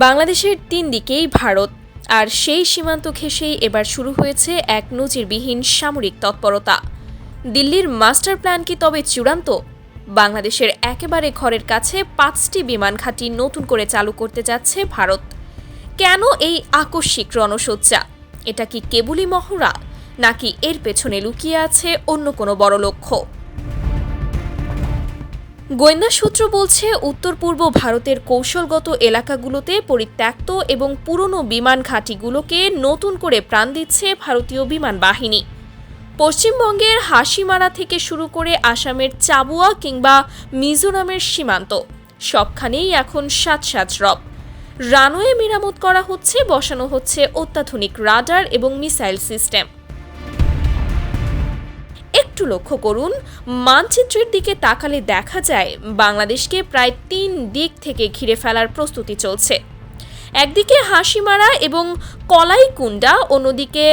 বাংলাদেশের তিন দিকেই ভারত, আর সেই সীমান্ত ঘেঁষেই এবার শুরু হয়েছে এক নজিরবিহীন সামরিক তৎপরতা। দিল্লির মাস্টার প্ল্যান কি তবে চূড়ান্ত? বাংলাদেশের একেবারে ঘরের কাছে 5টি বিমান ঘাঁটি নতুন করে চালু করতে যাচ্ছে ভারত। কেন এই আকস্মিক রণসজ্জা? এটা কি কেবলই মহড়া, নাকি এর পেছনে লুকিয়ে আছে অন্য কোনো বড় লক্ষ্য? গোয়েন্দা সূত্র বলছে, উত্তর পূর্ব ভারতের কৌশলগত এলাকাগুলোতে পরিত্যক্ত এবং পুরনো বিমান ঘাঁটিগুলোকে নতুন করে প্রাণ দিচ্ছে ভারতীয় বিমান বাহিনী। পশ্চিমবঙ্গের হাসিমারা থেকে শুরু করে আসামের চাবুয়া কিংবা মিজোরামের সীমান্ত, সবখানেই এখন সাজ রব। রানওয়ে মেরামত করা হচ্ছে, বসানো হচ্ছে অত্যাধুনিক রাডার এবং মিসাইল সিস্টেম। একটু লক্ষ্য করুন, মানচিত্রের দিকে তাকালে দেখা যায় বাংলাদেশকে প্রায় 3 দিক থেকে ঘিরে ফেলার প্রস্তুতি চলছে। একদিকে হাসিমারা এবং কলাইকুণ্ডা, অন্যদিকে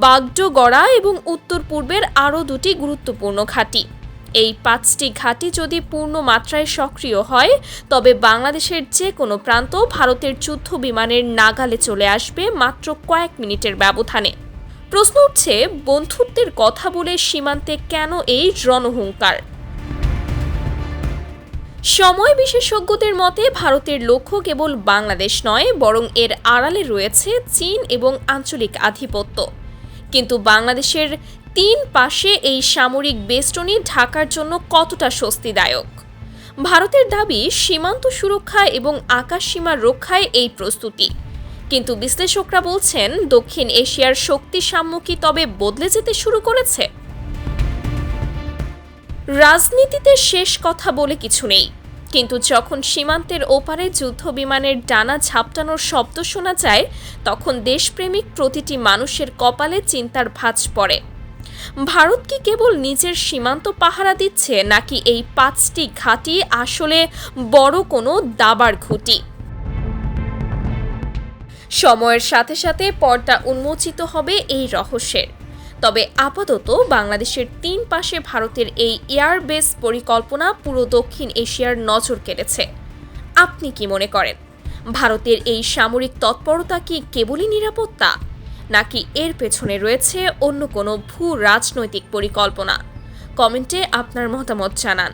বাগডোগরা এবং উত্তর পূর্বের আরও 2টি গুরুত্বপূর্ণ ঘাঁটি। এই 5টি ঘাঁটি যদি পূর্ণ মাত্রায় সক্রিয় হয়, তবে বাংলাদেশের যে কোনো প্রান্ত ভারতের যুদ্ধ বিমানের নাগালে চলে আসবে মাত্র কয়েক মিনিটের ব্যবধানে। প্রশ্ন উঠছে, বন্ধুত্বের কথা বলে সীমান্তে কেন এই রণহুঙ্কার? সময় বিশেষজ্ঞদের মতে ভারতের লক্ষ্য কেবল বাংলাদেশ নয়, বরং এর আড়ালে রয়েছে চীন এবং আঞ্চলিক আধিপত্য। কিন্তু বাংলাদেশের 3 পাশে এই সামরিক বেষ্টনী ঢাকার জন্য কতটা স্বস্তিদায়ক? ভারতের দাবি সীমান্ত সুরক্ষা এবং আকাশ সীমা রক্ষায় এই প্রস্তুতি। কিন্তু বিশ্লেষকরা বলছেন, দক্ষিণ এশিয়ার শক্তি সাম্য কি তবে বদলে যেতে শুরু করেছে? রাজনীতিতে শেষ কথা বলে কিছু নেই, কিন্তু যখন সীমান্তের ওপারে যুদ্ধ বিমানের ডানা ঝাপটানোর শব্দ শোনা যায়, তখন দেশপ্রেমিক প্রতিটি মানুষের কপালে চিন্তার ভাঁজ পড়ে। ভারত কি কেবল নিজের সীমান্ত পাহারা দিচ্ছে, নাকি এই 5টি ঘাঁটি আসলে বড় কোনো দাবার ঘুঁটি? সময়ের সাথে সাথে পর্দা উন্মোচিত হবে এই রহস্যের। তবে আপাতত বাংলাদেশের 3 পাশে ভারতের এই এয়ারবেস পরিকল্পনা পুরো দক্ষিণ এশিয়ার নজর কেড়েছে। আপনি কি মনে করেন, ভারতের এই সামরিক তৎপরতা কি কেবলই নিরাপত্তা, নাকি এর পেছনে রয়েছে অন্য কোনো ভূ রাজনৈতিক পরিকল্পনা? কমেন্টে আপনার মতামত জানান।